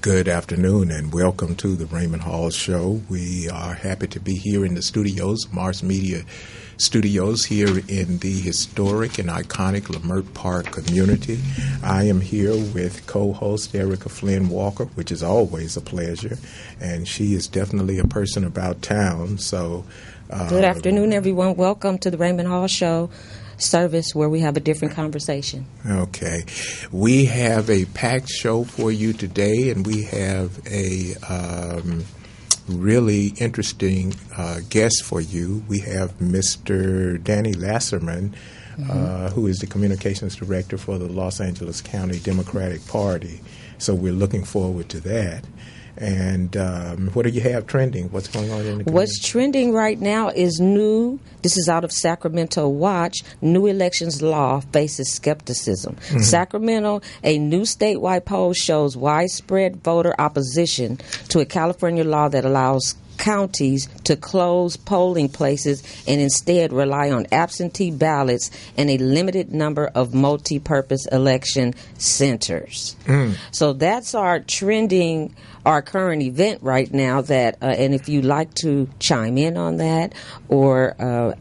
Good afternoon and welcome to the Raymond Hall Show. We are happy to be here in the studios, Mars Media Studios, here in the historic and iconic Leimert Park community. I am here with co-host Errecca Flynn Walker, which is always a pleasure, and she is definitely a person about town. So, good afternoon, everyone. Welcome to the Raymond Hall Show service where we have a different conversation. Okay. We have a packed show for you today, and we have a really interesting guest for you. We have Mr. Danny Leserman, who is the communications director for the Los Angeles County Democratic Party. So we're looking forward to that. And what do you have trending? What's going on in the community? What's trending right now is new. This is out of Sacramento Watch. New elections law faces skepticism. Mm-hmm. Sacramento, a new statewide poll shows widespread voter opposition to a California law that allows counties to close polling places and instead rely on absentee ballots and a limited number of multi-purpose election centers. So that's our current event right now. And if you'd like to chime in on that or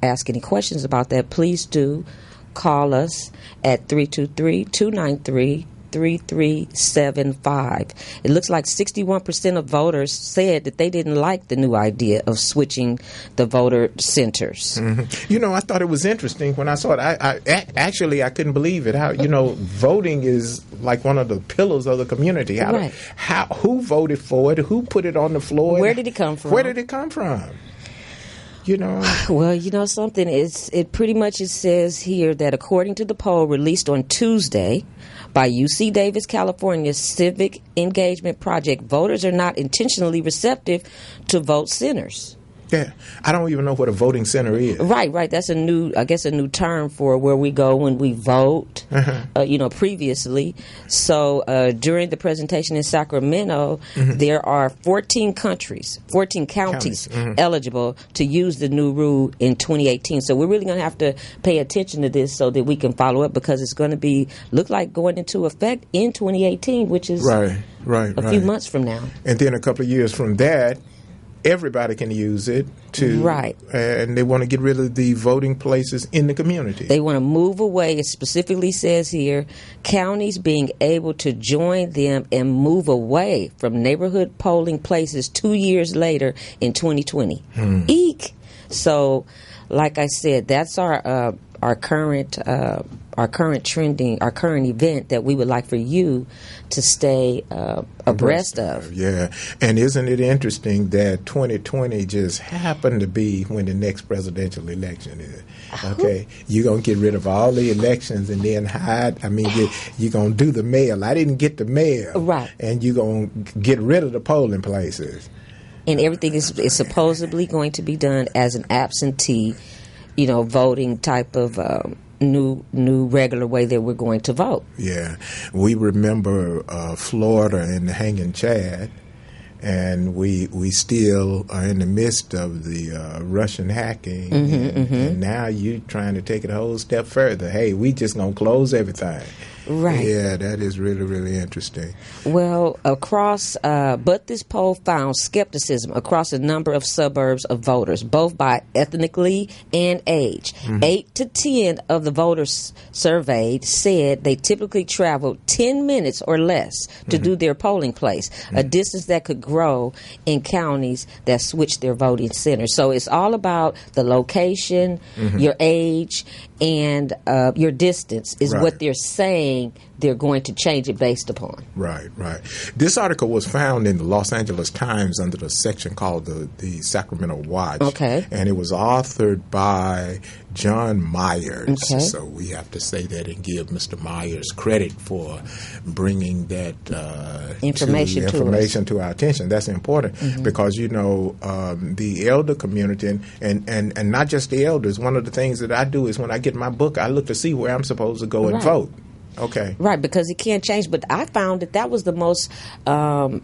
ask any questions about that, please do call us at 323-293-3375. It looks like 61% of voters said that they didn't like the new idea of switching the voter centers. Mm-hmm. You know, I thought it was interesting when I saw it. I couldn't believe it. How, voting is like one of the pillars of the community. Who voted for it? Who put it on the floor? Where did it come from? Well, something. It pretty much says here that according to the poll released on Tuesday by UC Davis, California's Civic Engagement Project, voters are not intentionally receptive to vote centers. Yeah, I don't even know what a voting center is. Right. That's a new term for where we go when we vote, previously. So during the presentation in Sacramento, there are 14 counties eligible to use the new rule in 2018. So we're really going to have to pay attention to this so that we can follow up, because it's going to look like going into effect in 2018, which is a few months from now. And then a couple of years from that, everybody can use it and they want to get rid of the voting places in the community. They want to move away. It specifically says here, counties being able to join them and move away from neighborhood polling places 2 years later in 2020. Eek! So, like I said, that's our current event that we would like for you to stay abreast of. Yeah, and isn't it interesting that 2020 just happened to be when the next presidential election is? Okay, you're going to get rid of all the elections and then you're going to do the mail. I didn't get the mail. Right. And you're going to get rid of the polling places. And everything is supposedly going to be done as an absentee, voting type of new regular way that we're going to vote. Yeah. We remember Florida and the Hanging Chad, and we still are in the midst of the Russian hacking, and now you're trying to take it a whole step further. Hey, we just going to close everything. Right. Yeah, that is really, really interesting. Well, but this poll found skepticism across a number of suburbs of voters, both by ethnically and age. 8 to 10 of the voters surveyed said they typically traveled 10 minutes or less to do their polling place, a distance that could grow in counties that switched their voting centers. So it's all about the location, your age, and your distance is what they're saying they're going to change it based upon. Right. This article was found in the Los Angeles Times under the section called the Sacramento Watch. Okay. And it was authored by John Myers. Okay. So we have to say that and give Mr. Myers credit for bringing that information to our attention. That's important because, the elder community and not just the elders, one of the things that I do is when I get my book, I look to see where I'm supposed to go and vote. Okay. Right, because it can't change. But I found that was the most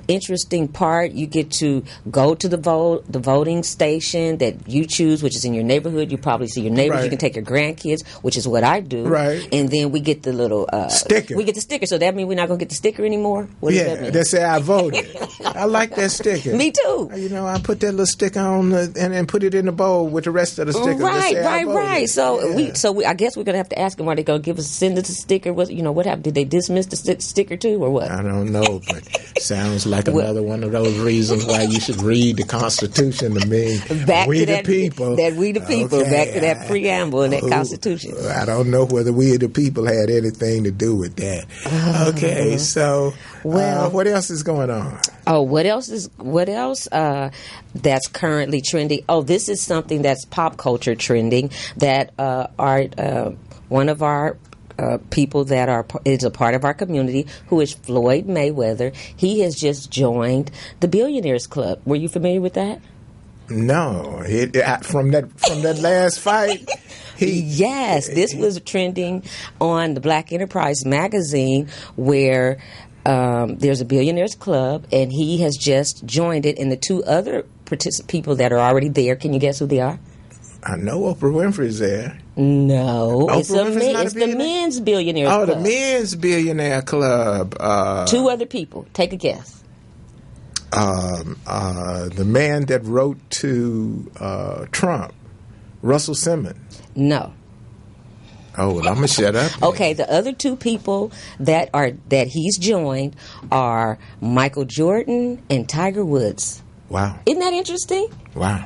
interesting part. You get to go to the voting station that you choose, which is in your neighborhood. You probably see your neighbors. Right. You can take your grandkids, which is what I do. Right. And then we get the little sticker. We get the sticker. So that means we're not going to get the sticker anymore? What does that mean? They say I voted. I like that sticker. Me too. I put that little sticker on and put it in the bowl with the rest of the stickers. Right. So I guess we're going to have to ask them, are they going to send us a sticker? What happened? Did they dismiss the sticker too, or what? I don't know, but sounds like another one of those reasons why you should read the Constitution to me. We the people. Okay. Back to that preamble in that Constitution. I don't know whether we the people had anything to do with that. Okay, so what else is going on? Oh, what else that's currently trending? Oh, this is something that's pop culture trending that one of our people that is a part of our community, who is Floyd Mayweather. He has just joined the Billionaires Club. Were you familiar with that? No, from that last fight. Yes, this was trending on the Black Enterprise magazine, where there's a Billionaires Club, and he has just joined it. And the two other people that are already there, can you guess who they are? I know Oprah Winfrey's there. No, it's the men's Billionaires Club. Oh, the men's Billionaire Club. Two other people. Take a guess. The man that wrote to Trump, Russell Simmons. No. Oh, well, I'm gonna shut up. Okay, the other two people that he's joined are Michael Jordan and Tiger Woods. Wow. Isn't that interesting? Wow.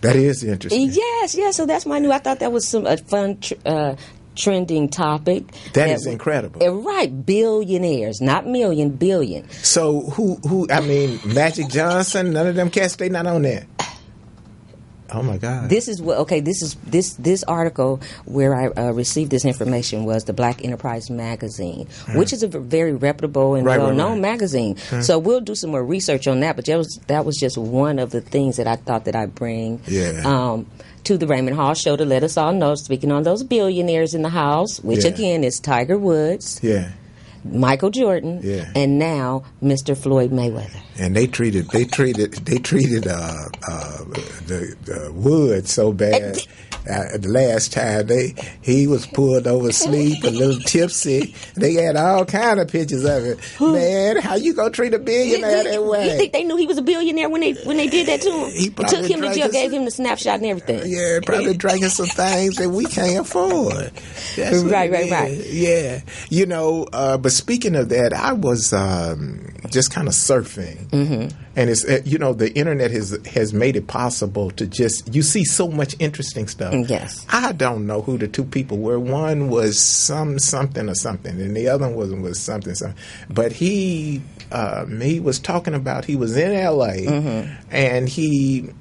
That is interesting. Yes. So that's I thought that was a fun trending topic. That is incredible. Right. Billionaires, not million, billion. So who, Magic Johnson, none of them cats, they not on there. Oh my God! This article where I received this information was the Black Enterprise magazine, which is a very reputable and well-known magazine. So we'll do some more research on that. But that was just one of the things that I thought that I'd bring to the Raymond Hall show to let us all know. Speaking on those billionaires in the house, which again is Tiger Woods. Yeah. Michael Jordan, and now Mr. Floyd Mayweather. And they treated the Woods so bad. The last time he was pulled over asleep, a little tipsy. They had all kind of pictures of it. Man, how you gonna treat a billionaire that way? You think they knew he was a billionaire when they did that to him? He took him to jail, gave him the snapshot and everything. Yeah, probably drinking some things that we can't afford. Right. Yeah, but speaking of that, I was just kind of surfing, and it's the internet has made it possible to you see so much interesting stuff. Yes, I don't know who the two people were. One was something or something, and the other one was something. But he was talking about he was in L.A. And he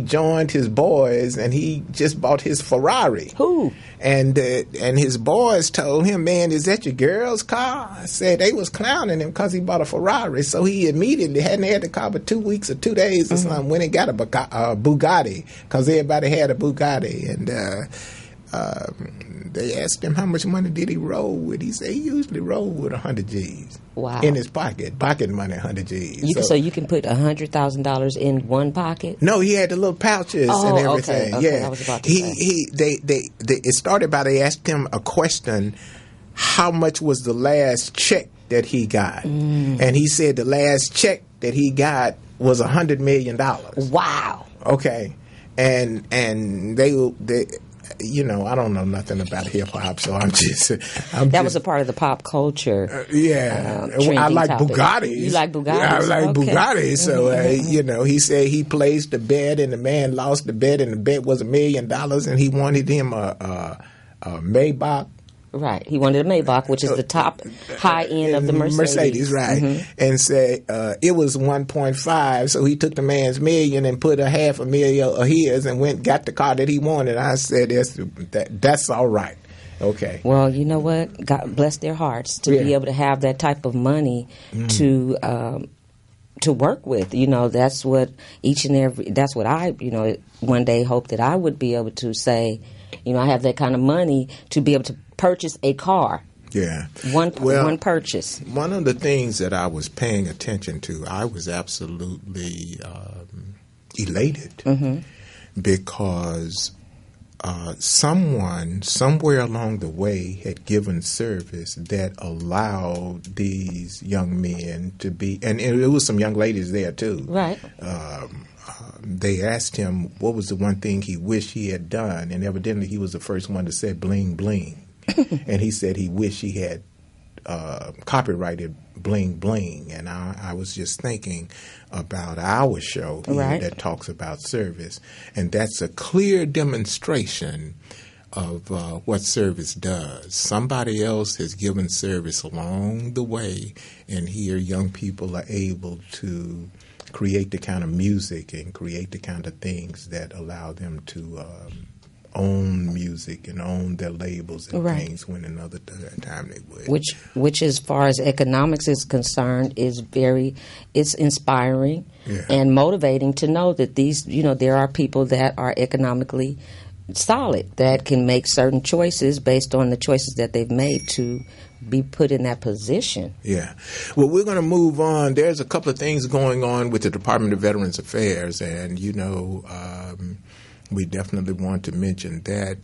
joined his boys, and he just bought his Ferrari. Who? And his boys told him, "Man, is that your girl's car?" I said they was clowning him because he bought a Ferrari. So he immediately hadn't had the car for 2 weeks or 2 days or something when he got a Bugatti, because everybody had a Bugatti. And they asked him how much money did he roll with. He said he usually rolled with 100 G's. Wow. In his pocket money, 100 G's. So you can put $100,000 in one pocket? No, he had the little pouches and everything. Okay. Yeah, I was about to say. It started by they asked him a question: how much was the last check that he got? And he said the last check that he got was $100 million. Wow. Okay, and they I don't know nothing about hip hop, so that was a part of the pop culture. I like topic. Bugattis. You like Bugattis? Yeah, I like Bugattis. So he said he placed the bet, and the man lost the bet, and the bet was $1 million, and he wanted him a Maybach. Right. He wanted a Maybach, which is the top high end of the Mercedes. Right. And said it was 1.5, so he took the man's million and put $500,000 of his and got the car that he wanted. I said, that's all right. Okay. Well, you know what? God bless their hearts to be able to have that type of money to work with. That's what that's what I, one day hope that I would be able to say, I have that kind of money to be able to purchase a car. Yeah. One purchase. One of the things that I was paying attention to, I was absolutely elated because someone somewhere along the way had given service that allowed these young men to be, and it was some young ladies there too. Right. They asked him what was the one thing he wished he had done, and evidently he was the first one to say bling bling. And he said he wished he had copyrighted bling bling. And I was just thinking about our show here that talks about service. And that's a clear demonstration of what service does. Somebody else has given service along the way, and here young people are able to create the kind of music and create the kind of things that allow them to own music and own their labels and things when another time they would. Which as far as economics is concerned it's inspiring and motivating to know that these, there are people that are economically solid that can make certain choices based on the choices that they've made to be put in that position. Yeah. Well, we're going to move on. There's a couple of things going on with the Department of Veterans Affairs, and we definitely want to mention that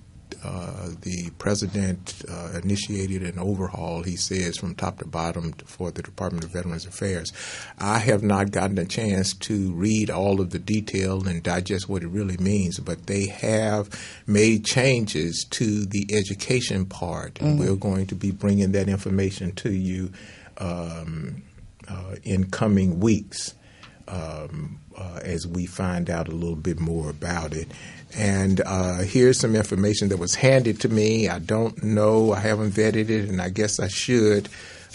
the president initiated an overhaul, he says, from top to bottom for the Department of Veterans Affairs. I have not gotten a chance to read all of the detail and digest what it really means, but they have made changes to the education part, and we're going to be bringing that information to you in coming weeks as we find out a little bit more about it. And here's some information that was handed to me. I don't know. I haven't vetted it, and I guess I should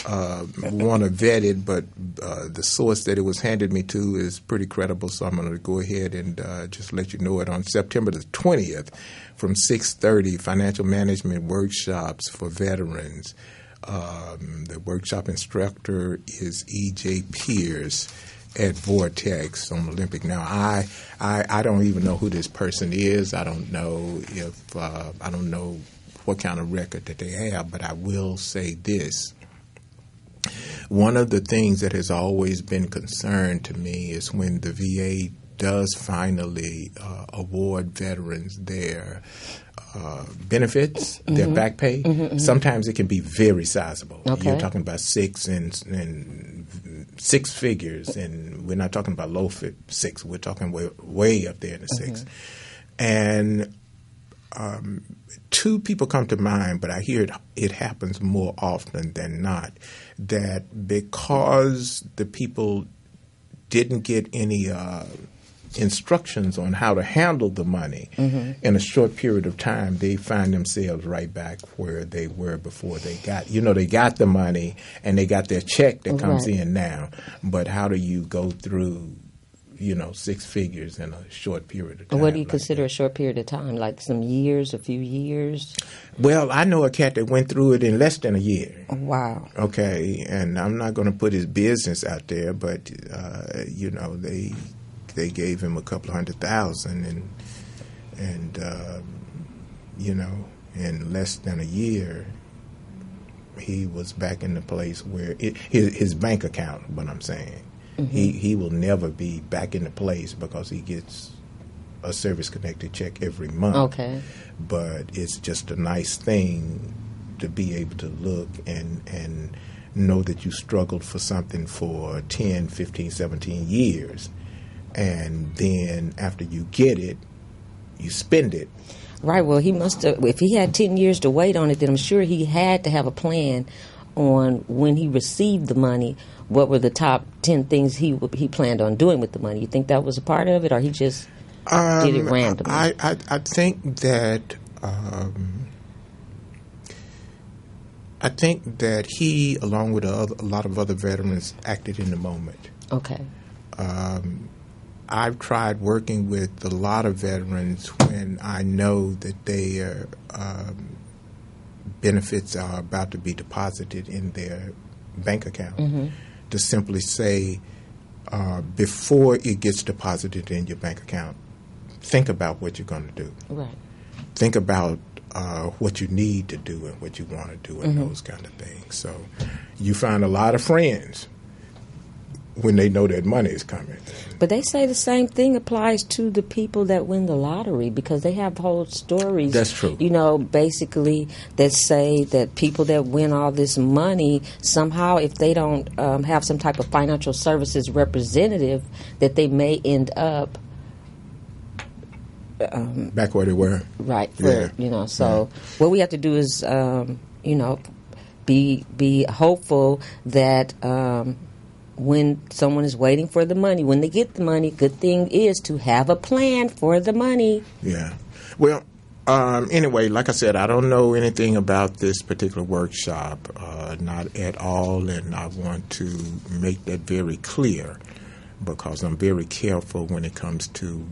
want to vet it, but the source that it was handed me to is pretty credible, so I'm going to go ahead and just let you know it. On September the 20th from 6:30, financial management workshops for veterans. The workshop instructor is E.J. Pierce at Vortex on Olympic. Now, I don't even know who this person is. I don't know if I don't know what kind of record that they have, but I will say this. One of the things that has always been concerned to me is when the VA does finally award veterans their benefits, their back pay. Sometimes it can be very sizable. You're talking about six figures, and we're not talking about low six. We're talking way up there in the six. And two people come to mind, but I hear it happens more often than not, that because the people didn't get any instructions on how to handle the money in a short period of time, they find themselves right back where they were before they got, they got the money and they got their check that comes in now. But how do you go through, six figures in a short period of time? What do you consider a short period of time? Like some years, a few years? Well, I know a cat that went through it in less than a year. Wow. Okay, and I'm not going to put his business out there, but, they gave him a couple of $100,000 and in less than a year, he was back in the place where his bank account, what I'm saying, he will never be back in the place because he gets a service-connected check every month. Okay. But it's just a nice thing to be able to look and know that you struggled for something for 10, 15, 17 years. And then after you get it, you spend it. Right. Well, he must have, if he had 10 years to wait on it, then I'm sure he had to have a plan on when he received the money, what were the top 10 things he planned on doing with the money. You think that was a part of it, or he just did it randomly? I think that he, along with a lot of other veterans, acted in the moment. Okay. I've tried working with a lot of veterans when I know that their benefits are about to be deposited in their bank account, to simply say, before it gets deposited in your bank account, think about what you're going to do. Right. Think about what you need to do and what you want to do and those kind of things. So you find a lot of friends when they know that money is coming. But they say the same thing applies to the people that win the lottery, because they have whole stories. That's true. Basically that say that people that win all this money, somehow if they don't have some type of financial services representative, that they may end up back where they were. Right. So what we have to do is, be hopeful that when someone is waiting for the money, when they get the money, good thing is to have a plan for the money. Yeah. Well, anyway, like I said, I don't know anything about this particular workshop, not at all, and I want to make that very clear because I'm very careful when it comes to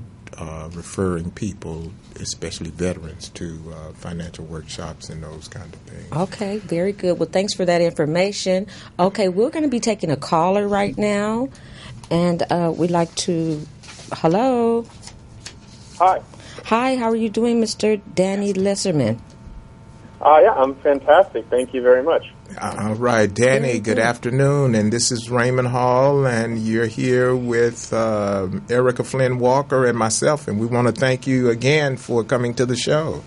referring people, especially veterans, to financial workshops and those kind of things. Okay, very good. Well, thanks for that information. Okay, we're going to be taking a caller right now, and we'd like to... Hello? Hi. Hi, how are you doing, Mr. Danny Leserman? Yeah, I'm fantastic. Thank you very much. All right, Danny, good afternoon, and this is Raymond Hall, and you're here with Errecca Flynn Walker and myself, and we want to thank you again for coming to the show.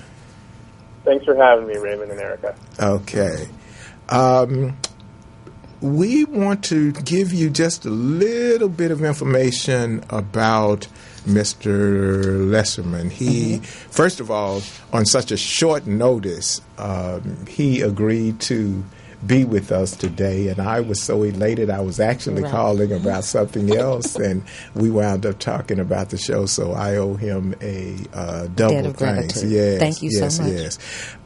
Thanks for having me, Raymond and Errecca. Okay. We want to give you just a little bit of information about Mr. Leserman. He, first of all, on such a short notice, he agreed to be with us today, and I was so elated. I was actually calling about something else, and we wound up talking about the show, so I owe him a double thanks. Yes, thank you so much. Yes.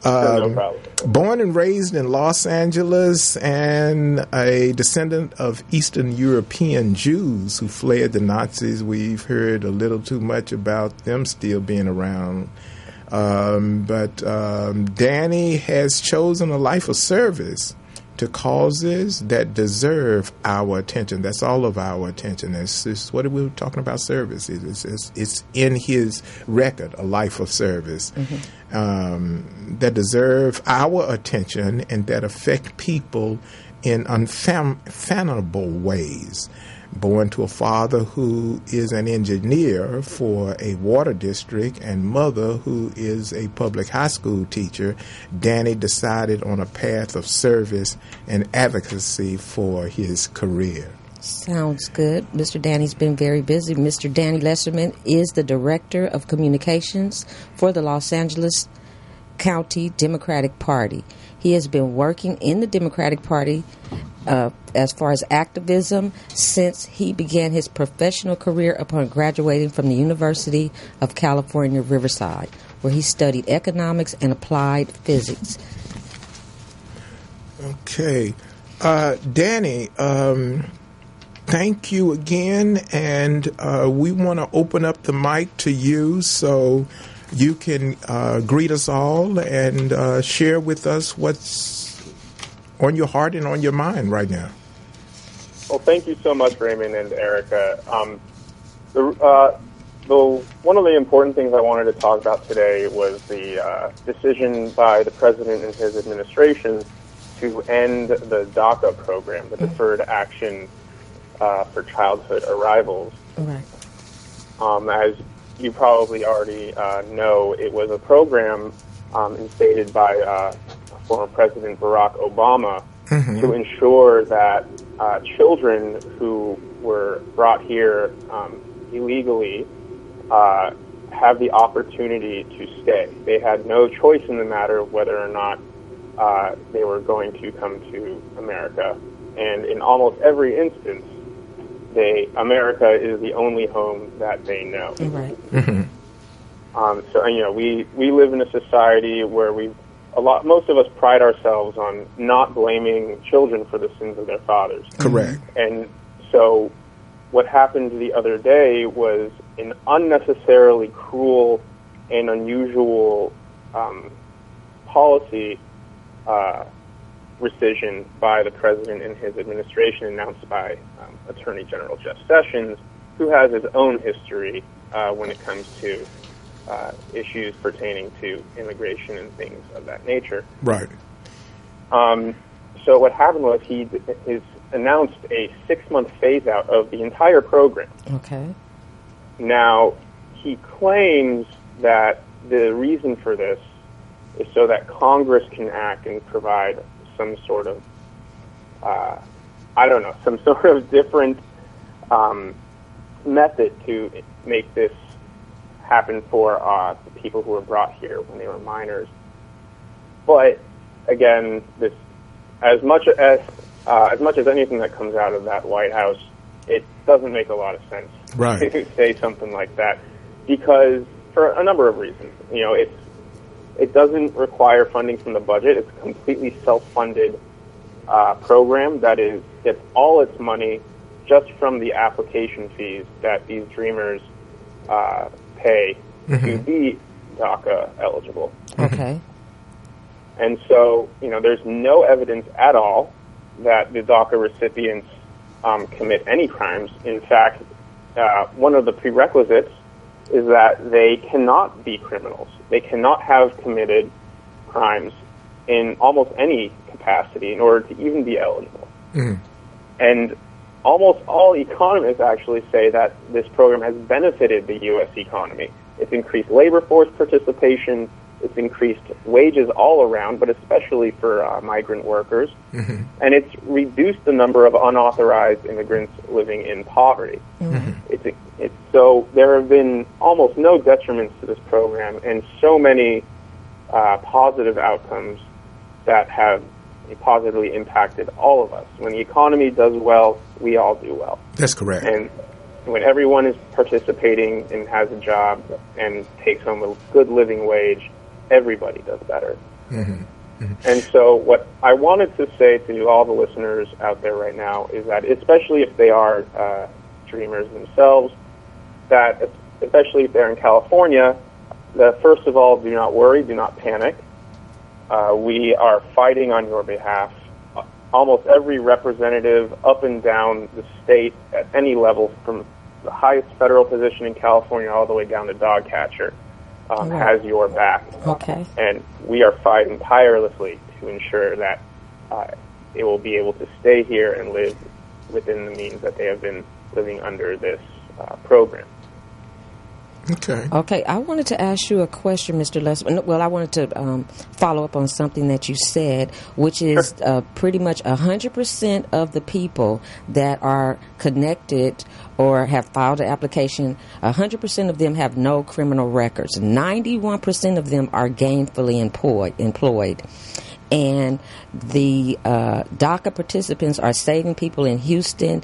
No problem. Born and raised in Los Angeles and a descendant of Eastern European Jews who fled the Nazis. We've heard a little too much about them still being around. But Danny has chosen a life of service to causes that deserve our attention. That's all of our attention. It's what we were talking about, service. It's in his record, a life of service, that deserve our attention and that affect people in unfathomable ways. Born to a father who is an engineer for a water district and mother who is a public high school teacher, Danny decided on a path of service and advocacy for his career. Sounds good. Mr. Danny's been very busy. Mr. Danny Leserman is the Director of Communications for the Los Angeles County Democratic Party. He has been working in the Democratic Party as far as activism since he began his professional career upon graduating from the University of California, Riverside, where he studied economics and applied physics. Okay. Danny, thank you again, and we want to open up the mic to you so you can greet us all and share with us what's on your heart and on your mind right now. Well, thank you so much, Raymond and Errecca. One of the important things I wanted to talk about today was the decision by the President and his administration to end the D.A.C.A program, the Deferred Action for Childhood Arrivals. Right. As you probably already know, it was a program instated by former President Barack Obama to ensure that children who were brought here illegally have the opportunity to stay. They had no choice in the matter of whether or not they were going to come to America. And in almost every instance, America is the only home that they know. Right. So we live in a society where most of us pride ourselves on not blaming children for the sins of their fathers. Correct. And so what happened the other day was an unnecessarily cruel and unusual policy rescission by the President and his administration, announced by Attorney General Jeff Sessions, who has his own history when it comes to issues pertaining to immigration and things of that nature. Right. So what happened was he announced a 6-month phase-out of the entire program. Okay. Now, he claims that the reason for this is so that Congress can act and provide some sort of, some sort of different method to make this happen for the people who were brought here when they were minors. But again, this as much as anything that comes out of that White House, it doesn't make a lot of sense to say something like that, because for a number of reasons. It doesn't require funding from the budget. It's a completely self-funded program that gets all its money just from the application fees that these dreamers pay to be D.A.C.A eligible. Okay. And so, there's no evidence at all that the D.A.C.A recipients commit any crimes. In fact, one of the prerequisites is that they cannot be criminals. They cannot have committed crimes in almost any capacity in order to even be eligible. Mm-hmm. And almost all economists actually say that this program has benefited the U.S. economy. It's increased labor force participation. It's increased wages all around, but especially for migrant workers. Mm-hmm. And it's reduced the number of unauthorized immigrants living in poverty. Mm-hmm. So there have been almost no detriments to this program and so many positive outcomes that have positively impacted all of us. When the economy does well, we all do well. That's correct. And when everyone is participating and has a job and takes home a good living wage, everybody does better. Mm-hmm. Mm-hmm. And so what I wanted to say to all the listeners out there right now is that, especially if they are dreamers themselves, that especially if they're in California, that first of all, do not worry, do not panic. We are fighting on your behalf. Almost every representative up and down the state at any level, from the highest federal position in California all the way down to dog catcher, has your back. Okay. And we are fighting tirelessly to ensure that it will be able to stay here and live within the means that they have been living under this program. Okay. I wanted to ask you a question, Mr. Leserman. Well, I wanted to follow up on something that you said, which is pretty much 100% of the people that are connected or have filed an application, 100% of them have no criminal records. 91% of them are gainfully employed. And the D.A.C.A participants are saving people in Houston,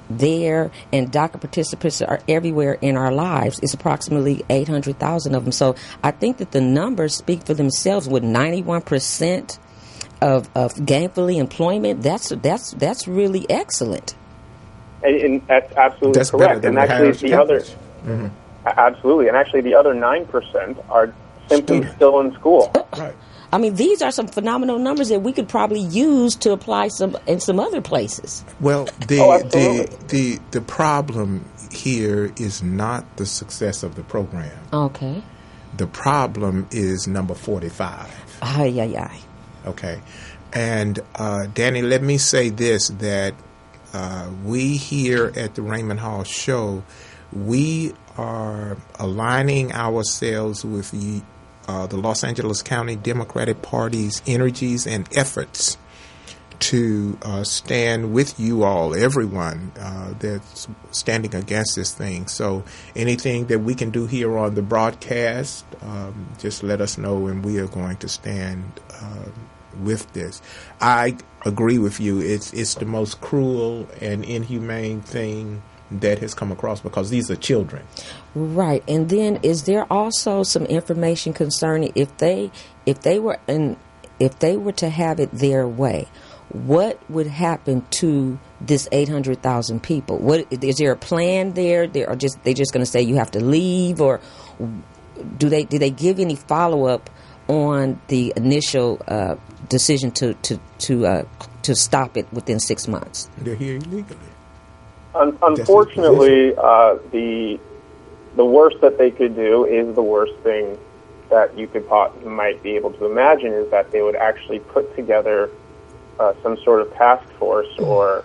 there, and D.A.C.A participants are everywhere in our lives. It's approximately 800,000 of them. So I think that the numbers speak for themselves. With 91% of gainfully employment, that's really excellent. And that's absolutely correct. And actually, absolutely, and actually, the other 9% are simply still in school. Right. I mean, these are some phenomenal numbers that we could probably use to apply in some other places. Well, the problem here is not the success of the program. Okay. The problem is number 45. Ay. Okay. And, Danny, let me say this, that we here at the Raymond Hall Show, we are aligning ourselves with the Los Angeles County Democratic Party's energies and efforts to stand with you all, everyone that's standing against this thing. So anything that we can do here on the broadcast, just let us know, and we are going to stand with this. I agree with you. It's the most cruel and inhumane thing that has come across, because these are children. Right. And then is there also some information concerning if they were to have it their way, what would happen to this 800,000 people? What is there a plan there? They just going to say you have to leave, or do they give any follow up on the initial decision to stop it within 6 months? They're here illegally. Unfortunately, the the worst that they could do is the worst thing that you might be able to imagine, is that they would actually put together some sort of task force or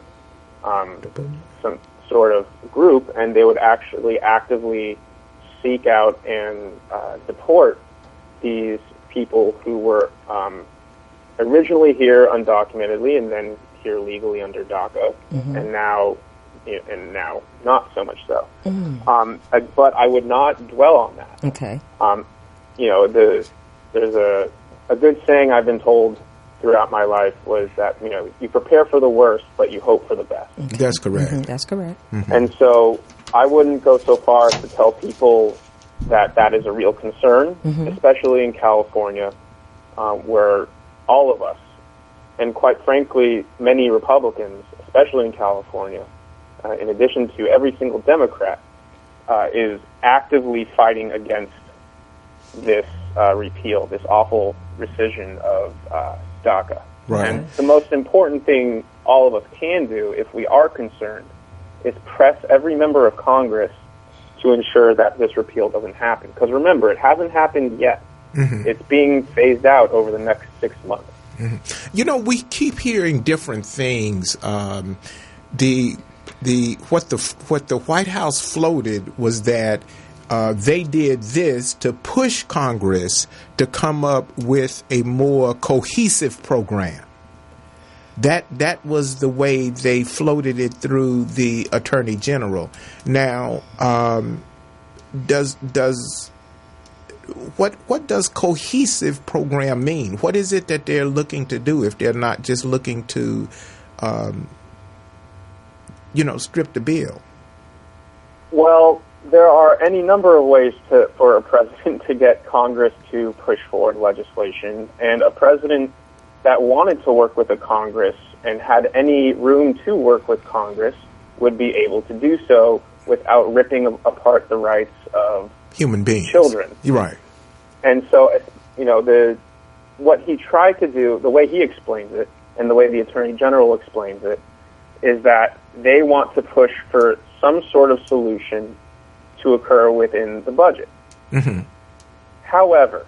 some sort of group, and they would actually actively seek out and deport these people who were originally here undocumentedly and then here legally under DACA, and now not so much so. But I would not dwell on that. Okay. There's a good saying I've been told throughout my life was that, you prepare for the worst, but you hope for the best. Okay. That's correct. That's correct. And so I wouldn't go so far as to tell people that is a real concern, especially in California, where all of us, and quite frankly, many Republicans, especially in California, in addition to every single Democrat, is actively fighting against this repeal, this awful rescission of DACA. Right. And the most important thing all of us can do, if we are concerned, is press every member of Congress to ensure that this repeal doesn't happen. Because remember, it hasn't happened yet. It's being phased out over the next 6 months. We keep hearing different things. What the White House floated was that they did this to push Congress to come up with a more cohesive program. That was the way they floated it through the Attorney General. Now, what does cohesive program mean? What is it that they're looking to do if they're not just looking to, strip the bill? Well, there are any number of ways for a president to get Congress to push forward legislation, and a president that wanted to work with the Congress and had any room to work with Congress would be able to do so without ripping apart the rights of human beings, children. You're right. And so, what he tried to do, the way he explains it, and the way the Attorney General explains it, is that they want to push for some sort of solution to occur within the budget. However,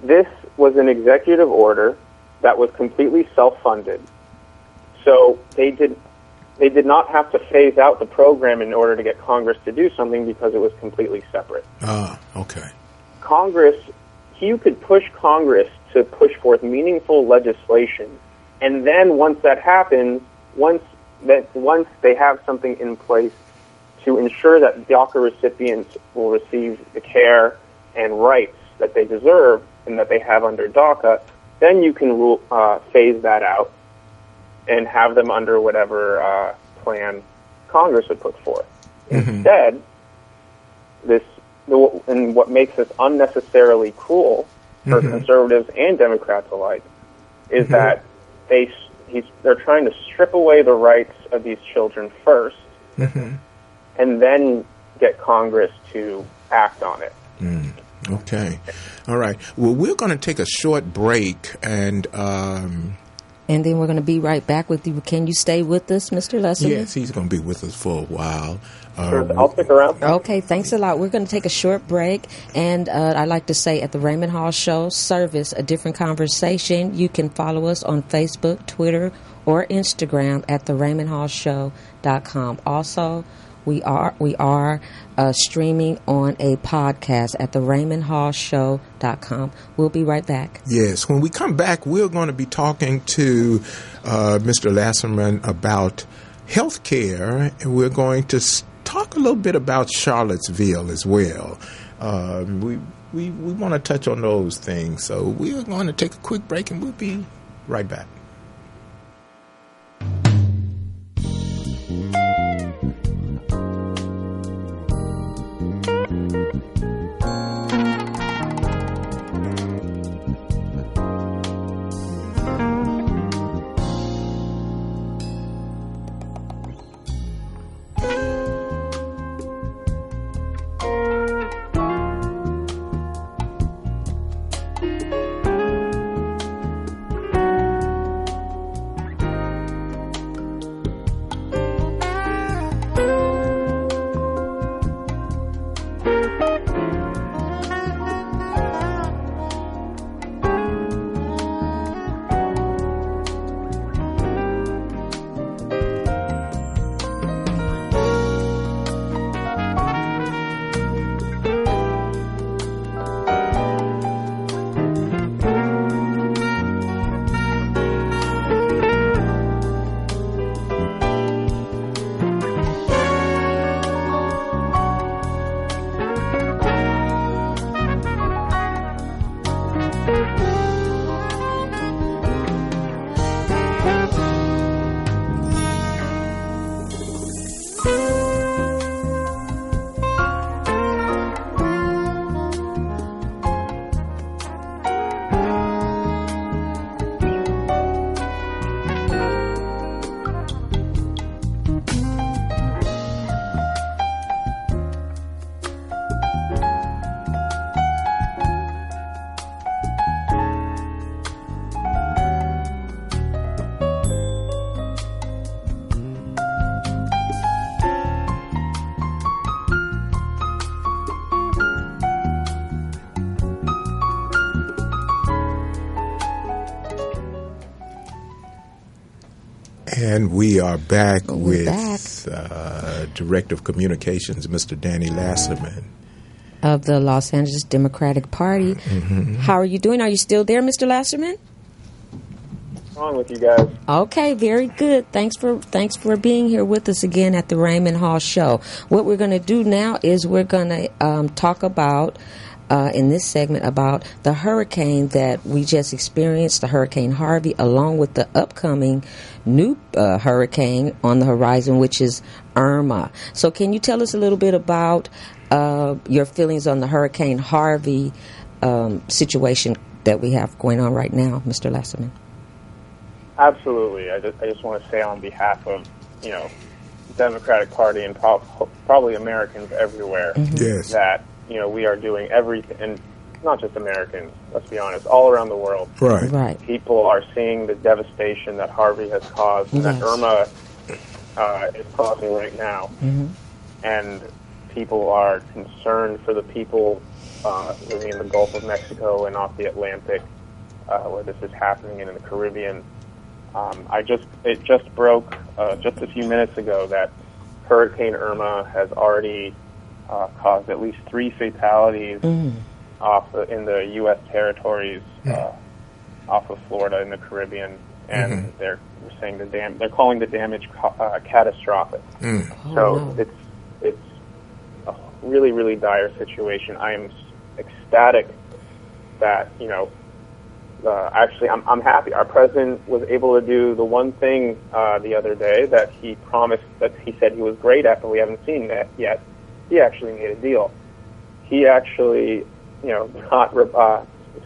this was an executive order that was completely self-funded. So they did not have to phase out the program in order to get Congress to do something because it was completely separate. Okay. You could push Congress to push forth meaningful legislation, and then once that happens, once they have something in place to ensure that DACA recipients will receive the care and rights that they deserve and that they have under DACA, then you can phase that out and have them under whatever plan Congress would put forth. Instead, and what makes this unnecessarily cruel for conservatives and Democrats alike is that they're trying to strip away the rights of these children first, and then get Congress to act on it. Okay. All right. Well, we're going to take a short break, and then we're going to be right back with you. Can you stay with us, Mr. Leserman? Yes, he's going to be with us for a while. Sure, I'll stick around. Okay, thanks a lot. We're going to take a short break, and I'd like to say at the Raymond Hall Show service, A Different Conversation, you can follow us on Facebook, Twitter, or Instagram at theraymondhallshow.com. Also, we are streaming on a podcast at theraymondhallshow.com. We'll be right back. Yes. When we come back, we're going to be talking to Mr. Leserman about health care, and we're going to talk a little bit about Charlottesville as well. We want to touch on those things. So we're going to take a quick break, and we'll be right back. And we are back with Director of Communications, Mr. Danny Leserman. Of the Los Angeles Democratic Party. Mm-hmm. How are you doing? Are you still there, Mr. Leserman? What's wrong with you guys? Okay, very good. Thanks for being here with us again at the Raymond Hall Show. What we're going to do now is we're going to talk about, in this segment, about the hurricane that we just experienced, the Hurricane Harvey, along with the upcoming new hurricane on the horizon, which is Irma. So can you tell us a little bit about your feelings on the Hurricane Harvey situation that we have going on right now, Mr. Leserman? Absolutely. I just want to say on behalf of, the Democratic Party and probably Americans everywhere, mm-hmm. Yes. that, we are doing everything, and not just Americans, let's be honest, all around the world. Right. People are seeing the devastation that Harvey has caused, and yes. that Irma is causing right now. Mm-hmm. And people are concerned for the people living in the Gulf of Mexico and off the Atlantic, where this is happening, and in the Caribbean. It just broke just a few minutes ago that Hurricane Irma has already caused at least 3 fatalities in the U.S. territories off of Florida in the Caribbean, and they're saying they're calling the damage catastrophic. So it's a really, really dire situation. I am ecstatic that actually, I'm happy. Our president was able to do the one thing the other day that he promised, that he said he was great at, but we haven't seen that yet. He actually made a deal. He actually,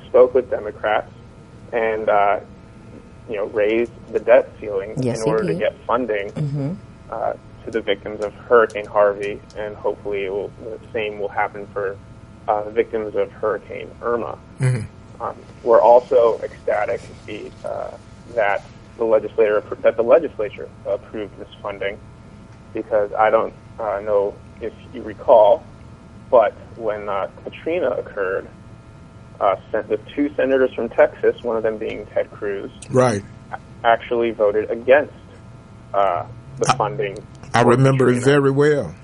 spoke with Democrats and, raised the debt ceiling in order to get funding to the victims of Hurricane Harvey, and hopefully the same will happen for the victims of Hurricane Irma. We're also ecstatic that the legislature approved this funding, because I don't know if you recall, but when Katrina occurred, the 2 senators from Texas, one of them being Ted Cruz, right, actually voted against the funding. I remember it very well.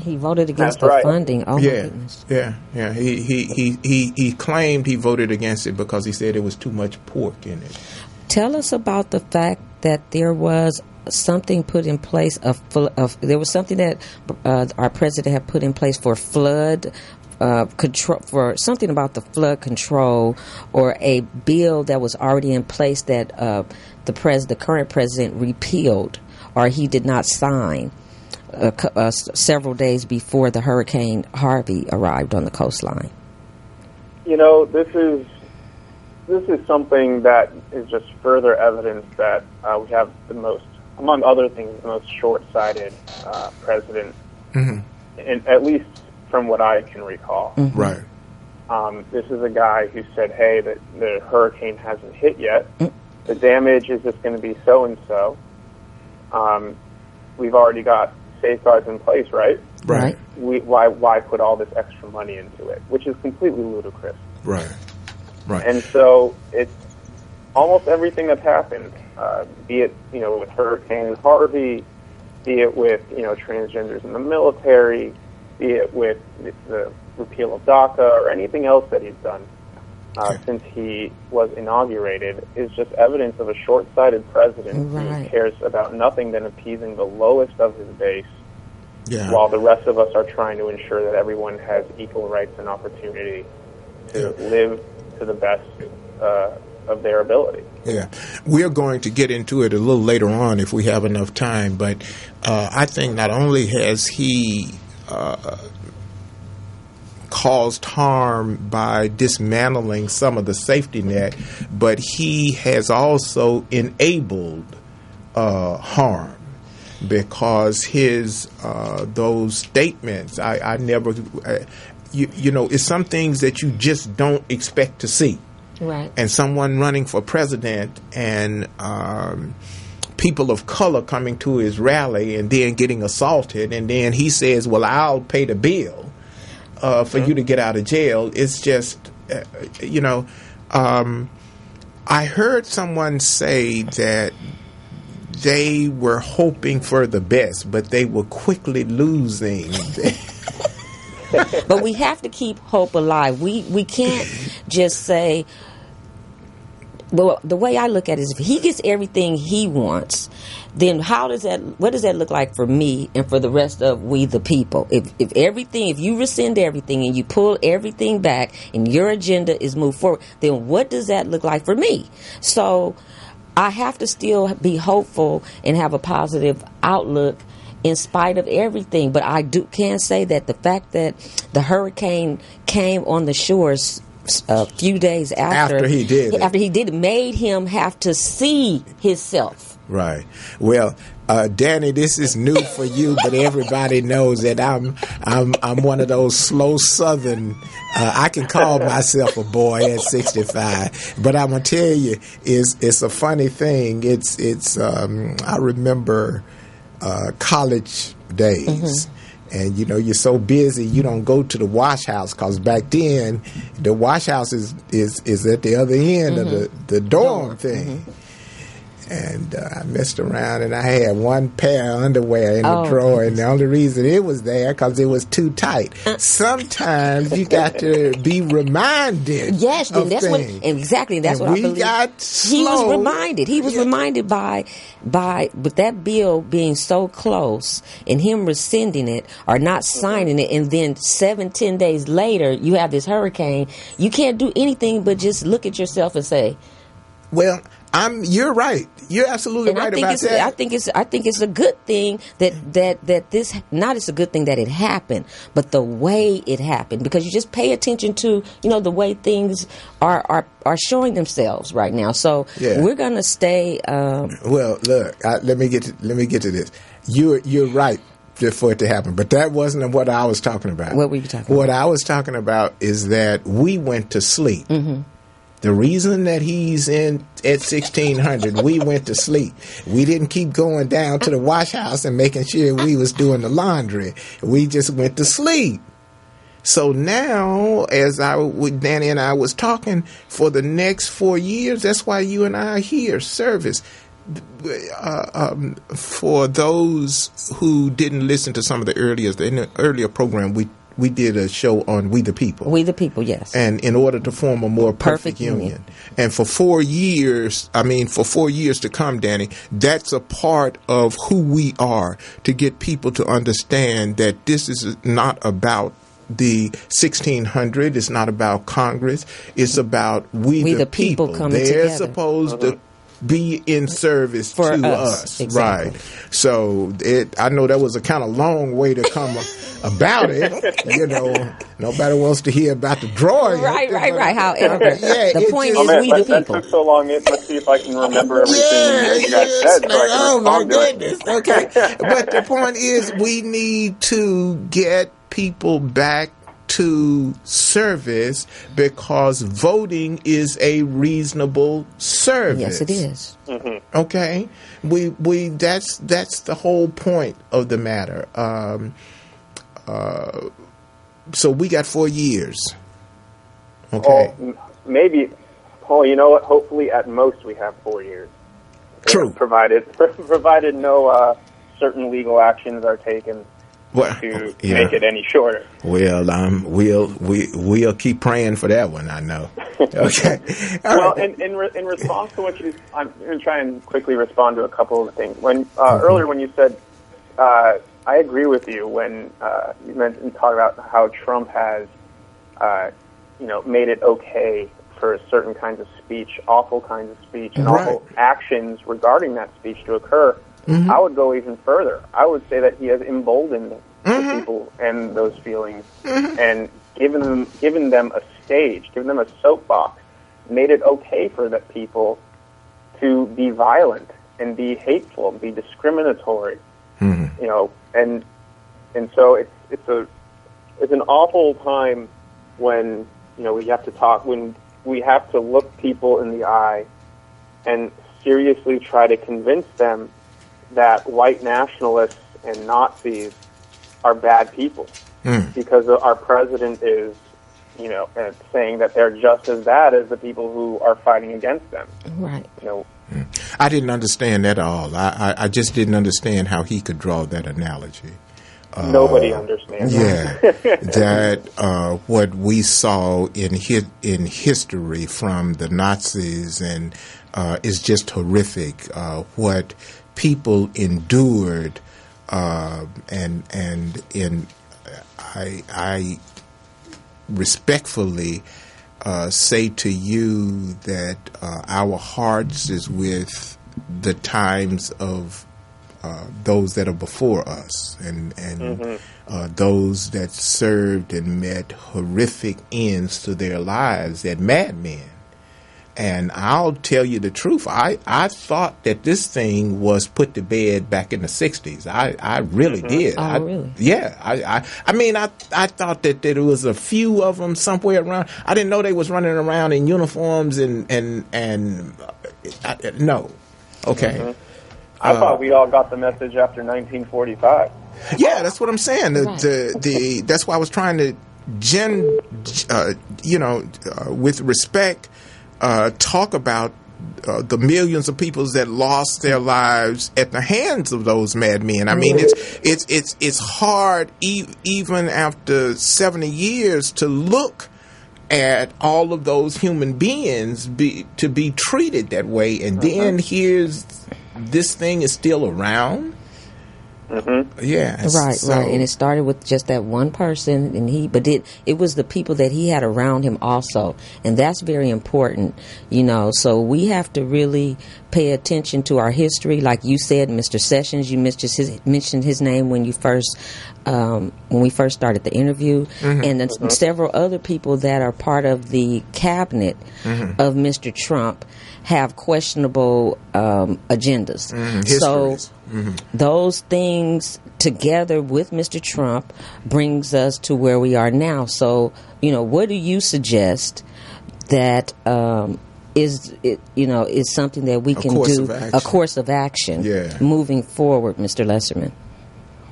He voted against That's the right. funding. Oh, my goodness. Yeah. He claimed he voted against it because he said there was too much pork in it. Tell us about the fact that there was something put in place there was something that our president had put in place for flood control, for something about the flood control, or a bill that was already in place that the current president repealed, or he did not sign. Several days before the Hurricane Harvey arrived on the coastline. This is something that is just further evidence that we have the most, among other things, the most short-sighted president, and at least from what I can recall. Right. This is a guy who said, "Hey, the hurricane hasn't hit yet. The damage is just going to be so and so. We've already got safeguards in place, right? Right. Why put all this extra money into it?" Which is completely ludicrous. Right. And so it's almost everything that's happened, be it with Hurricane Harvey, be it with transgenders in the military, be it with the repeal of D.A.C.A, or anything else that he's done since he was inaugurated, is just evidence of a short-sighted president who cares about nothing than appeasing the lowest of his base, while the rest of us are trying to ensure that everyone has equal rights and opportunity to live to the best of their ability. Yeah, we're going to get into it a little later on if we have enough time, but I think not only has he caused harm by dismantling some of the safety net, but he has also enabled harm, because his those statements, I never, you know, it's some things that you just don't expect to see. Right. And someone running for president and people of color coming to his rally and then getting assaulted, and then he says, well, I'll pay the bill for you to get out of jail. It's just, you know, I heard someone say that they were hoping for the best, but they were quickly losing. But we have to keep hope alive. We can't just say, well, the way I look at it is, if he gets everything he wants, then what does that look like for me and for the rest of we the people? If you rescind everything and you pull everything back and your agenda is moved forward, then what does that look like for me? So I have to still be hopeful and have a positive outlook in spite of everything. But I can say that the fact that the hurricane came on the shores a few days after he did it made him have to see himself. Right. Well, Danny, this is new for you, but everybody knows that I'm one of those slow Southern. I can call myself a boy at 65, but I'm gonna tell you, it's a funny thing. It's I remember college days. Mm-hmm. And, you know, you're so busy, you don't go to the wash house, because back then, the wash house is at the other end of the dorm thing. Mm-hmm. And I messed around, and I had one pair of underwear in the drawer, and the only reason it was there because it was too tight. Sometimes you got to be reminded. Yes, of that's things. That's what I believe. He was reminded. He was reminded by with that bill being so close and him rescinding it or not signing it, and then 7-10 days later you have this hurricane. You can't do anything but just look at yourself and say, well, you're right. You're absolutely right about that. I think it's a good thing that this, not it's a good thing that it happened, but the way it happened, because you just pay attention to, you know, the way things are showing themselves right now. So we're gonna stay. Well, look, let me get to this. You're right for it to happen, but that wasn't what I was talking about. What were you talking about? What I was talking about is that we went to sleep. Mm-hmm. The reason that he's at 1600, we went to sleep. We didn't keep going down to the wash house and making sure we was doing the laundry. We just went to sleep. So now, as Danny and I was talking, for the next 4 years, that's why you and I are here, service. For those who didn't listen to some of the earlier program, we did a show on We the People. We the People, yes. And in order to form a more perfect union. And for 4 years, for 4 years to come, Danny, that's a part of who we are, to get people to understand that this is not about the 1600. It's not about Congress. It's about we the people coming together. They're together. supposed to be in service to us. Exactly. Right. So I know that was a kind of long way to come about it. You know, nobody wants to hear about the drawing. Right. However, the point is we the people. That took so long. Let's see if I can remember everything you guys said. Oh my goodness. Okay. But the point is, we need to get people back to service, because voting is a reasonable service. Yes, it is. Mm-hmm. Okay, we that's the whole point of the matter. So we got 4 years. Okay, maybe, Paul. You know what? Hopefully, at most, we have 4 years. True. Provided no certain legal actions are taken to make it any shorter. Well, we'll keep praying for that one. I know. Okay. Well, right. in response to what I'm going to try and quickly respond to a couple of things. When earlier when you said, I agree with you when you talked about how Trump has, made it okay for certain kinds of speech, awful kinds of speech, and awful actions regarding that speech to occur, I would go even further. I would say that he has emboldened the people and those feelings and given them a stage, given them a soapbox, made it okay for the people to be violent and be hateful, and be discriminatory, you know, and so it's an awful time when, you know, we have to look people in the eye and seriously try to convince them that white nationalists and Nazis are bad people because our president is, you know, saying that they're just as bad as the people who are fighting against them. Right. You know, I didn't understand that at all. I just didn't understand how he could draw that analogy. Nobody understands. Yeah, that what we saw in history from the Nazis and is just horrific. What people endured, and I respectfully say to you that our hearts is with the times of those that are before us, and those that served and met horrific ends to their lives at Mad Men. And I'll tell you the truth, I thought that this thing was put to bed back in the 60s. I really did. Oh, really? Yeah. I mean, I thought that there was a few of them somewhere around. I didn't know they was running around in uniforms and no. Okay. I thought we all got the message after 1945. Yeah, that's what I'm saying. That's why I was trying to with respect, talk about the millions of people that lost their lives at the hands of those madmen. I mean, it's hard even after 70 years to look at all of those human beings to be treated that way, and then here's this thing is still around. Yeah, right. And it started with just that one person, and but it was the people that he had around him also, and that's very important, you know. So we have to really pay attention to our history, like you said, Mr. Sessions. You mentioned his name when we first started the interview, and then several other people that are part of the cabinet of Mr. Trump have questionable agendas. So those things together with Mr. Trump brings us to where we are now. So, you know, what do you suggest that is something that we can do, a course of action moving forward, Mr. Leserman?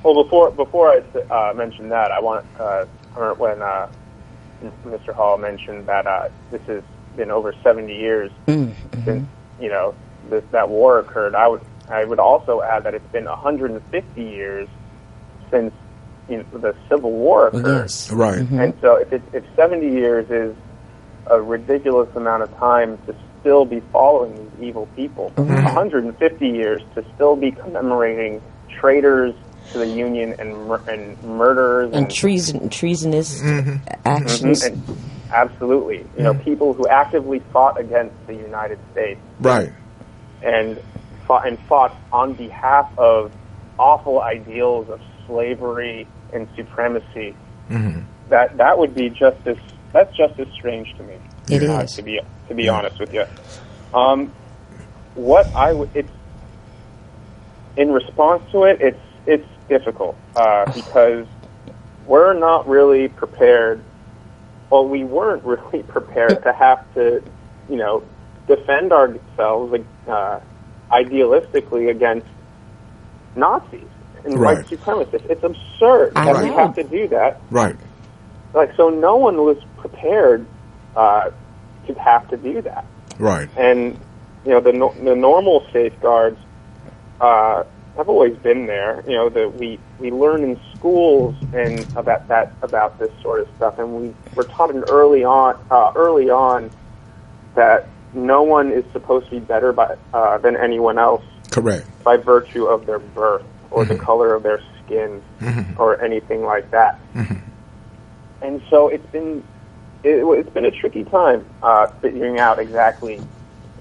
Well, before I mention that, I want when Mr. Hall mentioned that this has been over 70 years since, you know, that war occurred. I would also add that it's been 150 years since, you know, the Civil War occurred. Yes. Right. And so if 70 years is a ridiculous amount of time to still be following these evil people, 150 years to still be commemorating traitors to the Union and murderers and treasonous actions. And absolutely, you know, people who actively fought against the United States, right, and fought on behalf of awful ideals of slavery and supremacy. That would be that's just as strange to me. It is, to be honest with you. It's in response to it. It's difficult because we're not really prepared. Well, we weren't really prepared to have to, you know, defend ourselves idealistically against Nazis and white supremacists. It's absurd that we have to do that. Right. So no one was prepared to have to do that. Right. And, you know, the normal safeguards have always been there. You know, we learn in schools and about this sort of stuff, and we're taught early on that no one is supposed to be better than anyone else. Correct. By virtue of their birth or the color of their skin or anything like that. And so it's been it's been a tricky time figuring out exactly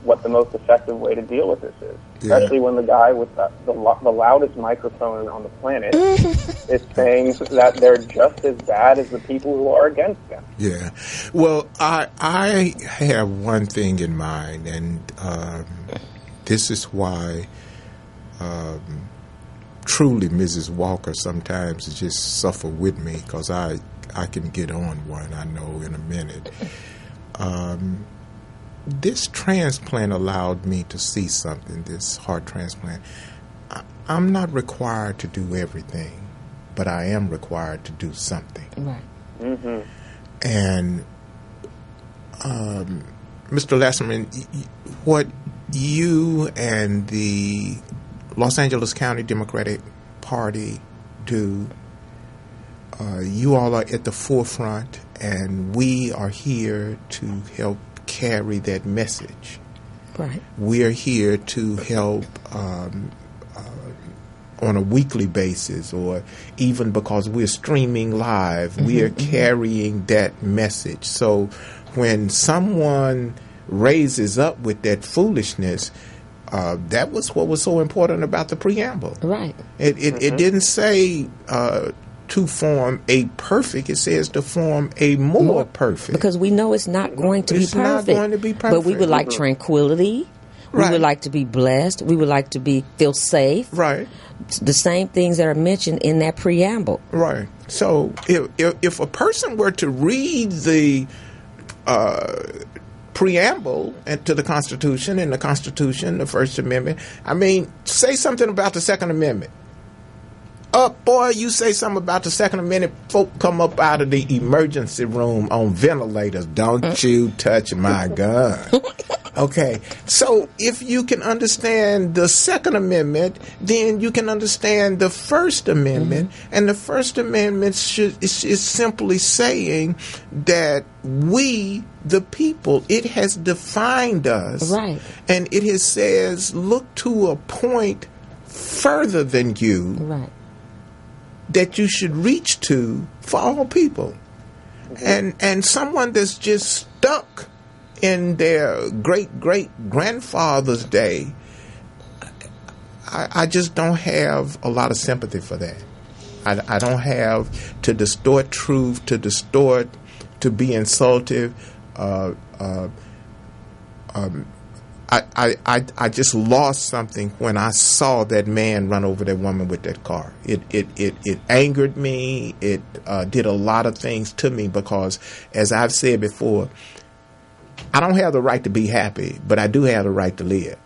what the most effective way to deal with this is, especially when the guy with the loudest microphone on the planet is saying that they're just as bad as the people who are against them. Yeah. Well, I have one thing in mind, and this is why truly Mrs. Walker sometimes just suffer with me, because I can get on one, I know, in a minute. This transplant allowed me to see something, this heart transplant. I'm not required to do everything, but I am required to do something. Right. Mm-hmm. And Mr. Leserman, what you and the Los Angeles County Democratic Party do, you all are at the forefront, and we are here to help carry that message. Right. We are here to help on a weekly basis, or even because we're streaming live, we are carrying that message. So when someone raises up with that foolishness, that was what was so important about the preamble. Right. It didn't say to form a perfect, it says to form a more perfect. Because we know it's not going to be perfect. It's not going to be perfect. But we would like tranquility. We would like to be blessed. We would like to feel safe. Right. The same things that are mentioned in that preamble. Right. So if a person were to read the preamble to the Constitution, and the Constitution, the First Amendment, I mean, say something about the Second Amendment. Boy, you say something about the Second Amendment, folk come up out of the emergency room on ventilators. Don't you touch my gun. Okay, so if you can understand the Second Amendment, then you can understand the First Amendment, and the First Amendment is simply saying that we, the people, it has defined us, right, and it says, look to a point further than you, right, that you should reach to for all people. And someone that's just stuck in their great-great-grandfather's day, I just don't have a lot of sympathy for that. I don't have to distort truth, to be insultive. I just lost something when I saw that man run over that woman with that car. It angered me. It did a lot of things to me, because, as I've said before, I don't have the right to be happy, but I do have the right to live.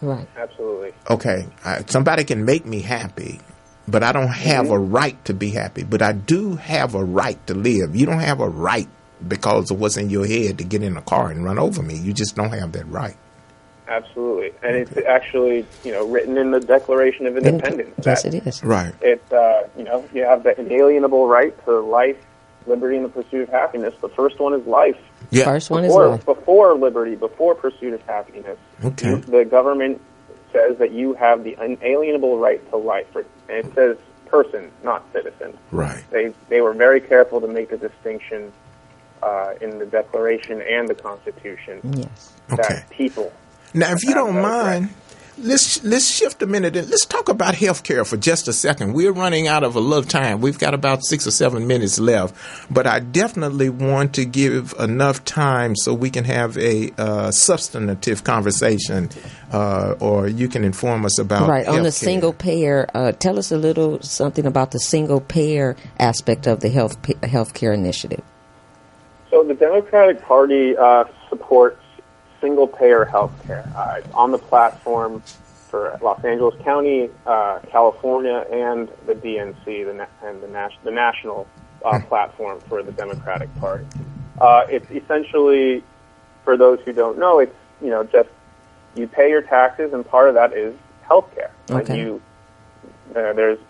Right. Absolutely. Okay. Somebody can make me happy, but I don't have a right to be happy. But I do have a right to live. You don't have a right because of what's in your head to get in a car and run over me. You just don't have that right. Absolutely. And it's actually, written in the Declaration of Independence. Yes, it is. Right. It, you have the inalienable right to life, liberty, and the pursuit of happiness. The first one is life. Yeah. First one is life. Before liberty, before pursuit of happiness, Okay. The government says that you have the unalienable right to life. And it says person, not citizen. Right. They were very careful to make the distinction in the Declaration and the Constitution. Yes. Okay. That people. Now, if you don't mind, let's shift a minute and let's talk about health care for just a second. We're running out of a little time. We've got about 6 or 7 minutes left, but I definitely want to give enough time so we can have a substantive conversation, or you can inform us about right on the healthcare. single payer. Tell us a little something about the single payer aspect of the health care initiative. So the Democratic Party supports single-payer health care. It's on the platform for Los Angeles County, California, and the DNC, the national platform for the Democratic Party. It's essentially, for those who don't know, it's just you pay your taxes, and part of that is health care. Okay. There's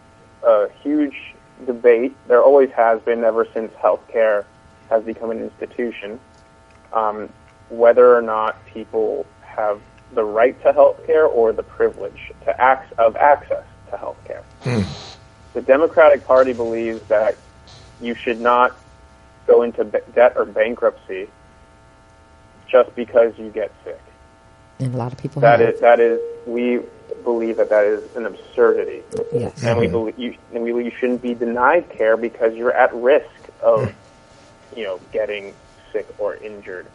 a huge debate. There always has been ever since health care has become an institution. Whether or not people have the right to health care or the privilege of access to health care. The Democratic Party believes that you should not go into debt or bankruptcy just because you get sick. And a lot of people that is we believe that is an absurdity. Yes. And we believe you shouldn't be denied care because you're at risk of getting sick or injured.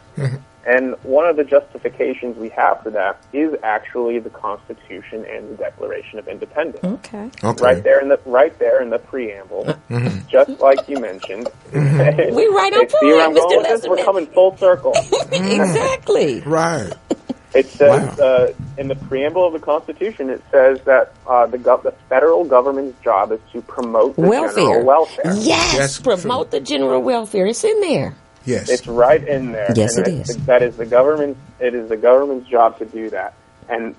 And one of the justifications we have for that is actually the Constitution and the Declaration of Independence. Okay. Right there in the preamble, just like you mentioned. We right on point, Mr. Leserman. We're coming full circle. Exactly. Right. It says in the preamble of the Constitution, it says that the federal government's job is to promote the general welfare. Yes, promote the general welfare. It's in there. Yes, it's right in there. Yes, and it is. That is the government. It is the government's job to do that. And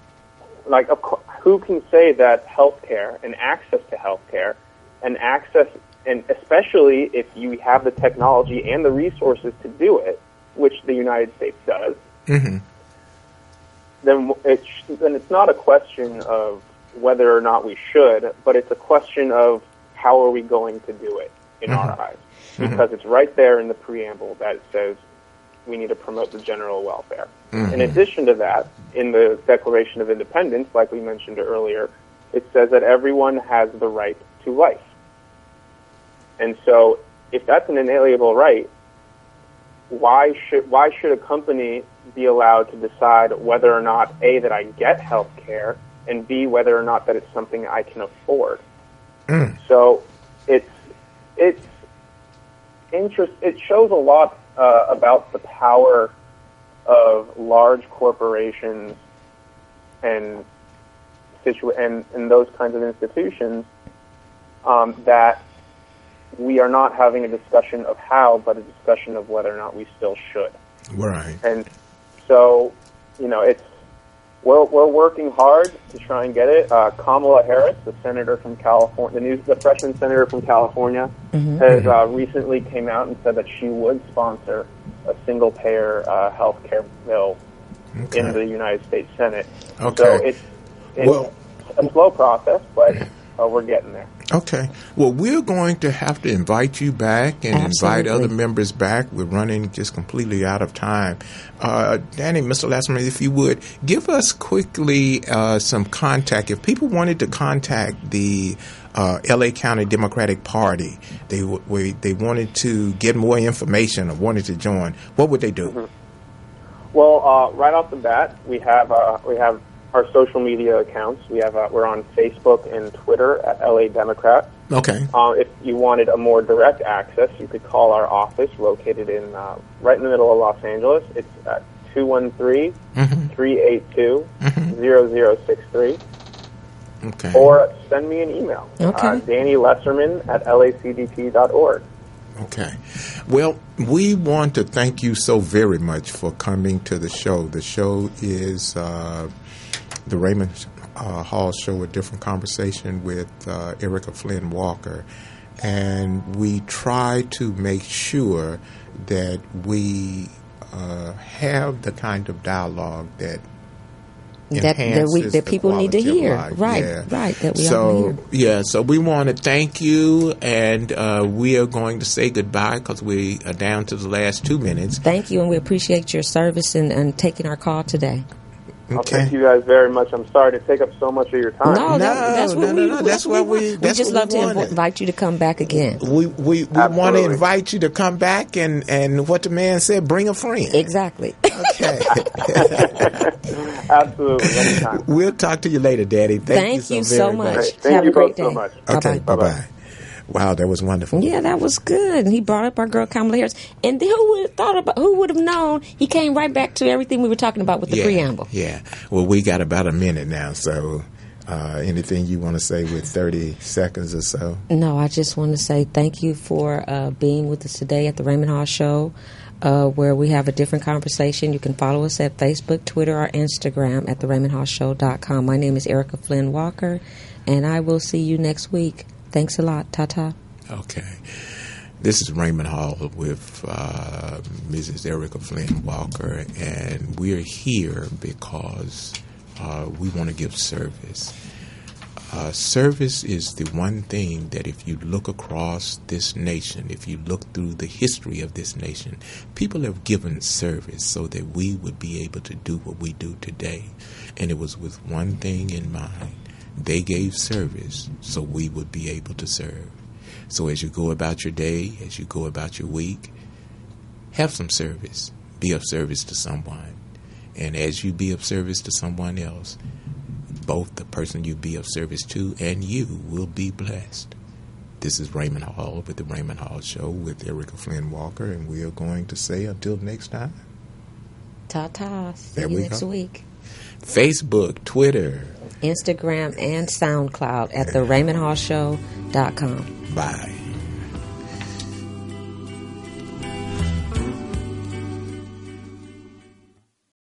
who can say that healthcare and access to healthcare and especially if you have the technology and the resources to do it, which the United States does, then it's not a question of whether or not we should, but it's a question of how are we going to do it in our eyes. Because it's right there in the preamble that it says we need to promote the general welfare. In addition to that, in the Declaration of Independence, like we mentioned earlier, it says that everyone has the right to life. And so if that's an inalienable right, why should a company be allowed to decide whether or not, A, that I get health care, and B, whether or not that it's something I can afford? So it shows a lot about the power of large corporations and those kinds of institutions that we are not having a discussion of how, but a discussion of whether or not we still should. Right. And so, we're working hard to try and get it. Kamala Harris, the senator from California, the freshman senator from California, has recently came out and said that she would sponsor a single-payer health care bill in the United States Senate. So it's a slow process, but we're getting there. Okay. Well, we're going to have to invite you back and invite other members back. We're running just completely out of time. Danny, Mr. Leserman, if you would, give us quickly some contact. If people wanted to contact the L.A. County Democratic Party, they wanted to get more information or wanted to join, what would they do? Well, right off the bat, we have our social media accounts. We're on Facebook and Twitter at LA Democrat. Okay. If you wanted a more direct access, you could call our office located in right in the middle of Los Angeles. It's at 213-382-0063. Okay. Or send me an email. Okay. Danny Leserman at lacdp.org. Okay. Well, we want to thank you so very much for coming to the show. The show is the Raymond Hall Show, a different conversation with Errecca Flynn Walker. And we try to make sure that we have the kind of dialogue that people need to hear. Right, yeah. Right. That we all hear. Yeah, so we want to thank you, and we are going to say goodbye because we are down to the last 2 minutes. Thank you, and we appreciate your service and taking our call today. Well, thank you guys very much. I'm sorry to take up so much of your time. That's what we just love to invite you to come back again. We want to invite you to come back and what the man said, bring a friend. Exactly. Okay. Absolutely. Anytime. We'll talk to you later, Daddy. Thank you so much. Right. Thank you both so much. Okay. Bye-bye. Bye-bye. Wow, that was wonderful. Yeah, that was good. And he brought up our girl Kamala Harris. And who would have known? He came right back to everything we were talking about with the preamble. Yeah. Well, we got about a minute now, so anything you want to say with 30 seconds or so? No, I just want to say thank you for being with us today at the Raymond Hall Show, where we have a different conversation. You can follow us at Facebook, Twitter, or Instagram at theraymondhallshow.com. My name is Errecca Flynn Walker, and I will see you next week. Thanks a lot. Ta-ta. Okay. This is Raymond Hall with Mrs. Errecca Flynn Walker, and we're here because we want to give service. Service is the one thing that if you look across this nation, if you look through the history of this nation, people have given service so that we would be able to do what we do today. And it was with one thing in mind. They gave service so we would be able to serve. So as you go about your day, as you go about your week, have some service. Be of service to someone. And as you be of service to someone else, both the person you be of service to and you will be blessed. This is Raymond Hall with the Raymond Hall Show with Errecca Flynn Walker, and we are going to say until next time. Ta-ta. See you next week. Facebook, Twitter, Instagram, and SoundCloud at TheRaymondHallShow.com. Bye.